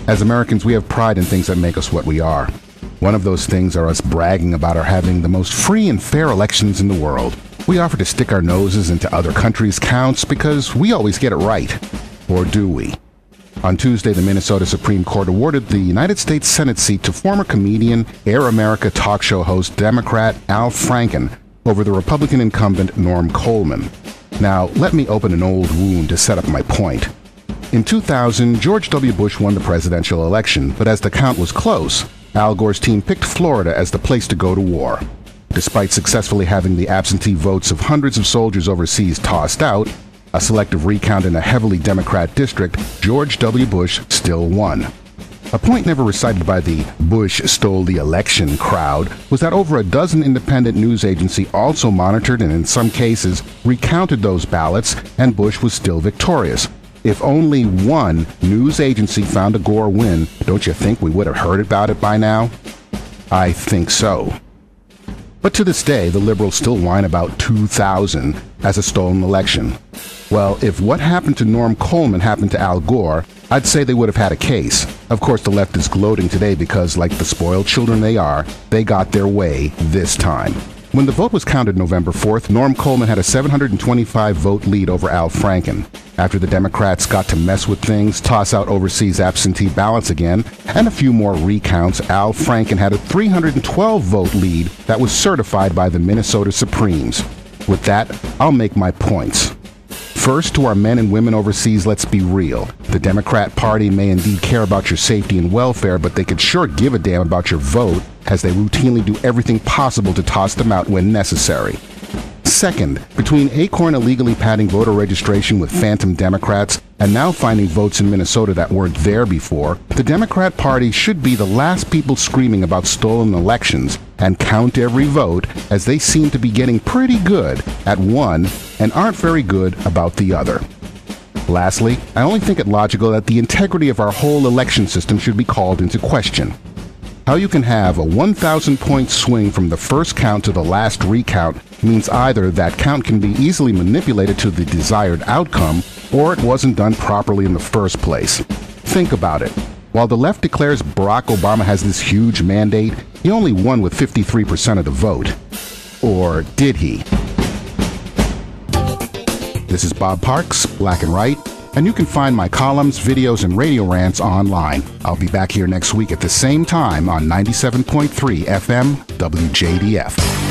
As Americans, we have pride in things that make us what we are. One of those things are us bragging about our having the most free and fair elections in the world. We offer to stick our noses into other countries' counts because we always get it right. Or do we? On Tuesday, the Minnesota Supreme Court awarded the United States Senate seat to former comedian, Air America talk show host, Democrat Al Franken, over the Republican incumbent Norm Coleman. Now, let me open an old wound to set up my point. In 2000, George W. Bush won the presidential election, but as the count was close, Al Gore's team picked Florida as the place to go to war. Despite successfully having the absentee votes of hundreds of soldiers overseas tossed out, a selective recount in a heavily Democrat district, George W. Bush still won. A point never recited by the Bush stole the election crowd was that over a dozen independent news agencies also monitored and in some cases recounted those ballots, and Bush was still victorious. If only one news agency found a Gore win, don't you think we would have heard about it by now? I think so. But to this day, the liberals still whine about 2000 as a stolen election. Well, if what happened to Norm Coleman happened to Al Gore, I'd say they would have had a case. Of course, the left is gloating today because, like the spoiled children they are, they got their way this time. When the vote was counted November 4th, Norm Coleman had a 725-vote lead over Al Franken. After the Democrats got to mess with things, toss out overseas absentee ballots again, and a few more recounts, Al Franken had a 312-vote lead that was certified by the Minnesota Supremes. With that, I'll make my points. First, to our men and women overseas, let's be real. The Democrat Party may indeed care about your safety and welfare, but they could sure give a damn about your vote, as they routinely do everything possible to toss them out when necessary. Second, between Acorn illegally padding voter registration with phantom Democrats and now finding votes in Minnesota that weren't there before, the Democrat Party should be the last people screaming about stolen elections and count every vote, as they seem to be getting pretty good at one and aren't very good about the other. Lastly, I only think it logical that the integrity of our whole election system should be called into question. How you can have a 1,000-point swing from the first count to the last recount means either that count can be easily manipulated to the desired outcome, or it wasn't done properly in the first place. Think about it. While the left declares Barack Obama has this huge mandate, he only won with 53% of the vote. Or did he? This is Bob Parks, Black and Right, and you can find my columns, videos, and radio rants online. I'll be back here next week at the same time on 97.3 FM WJDF.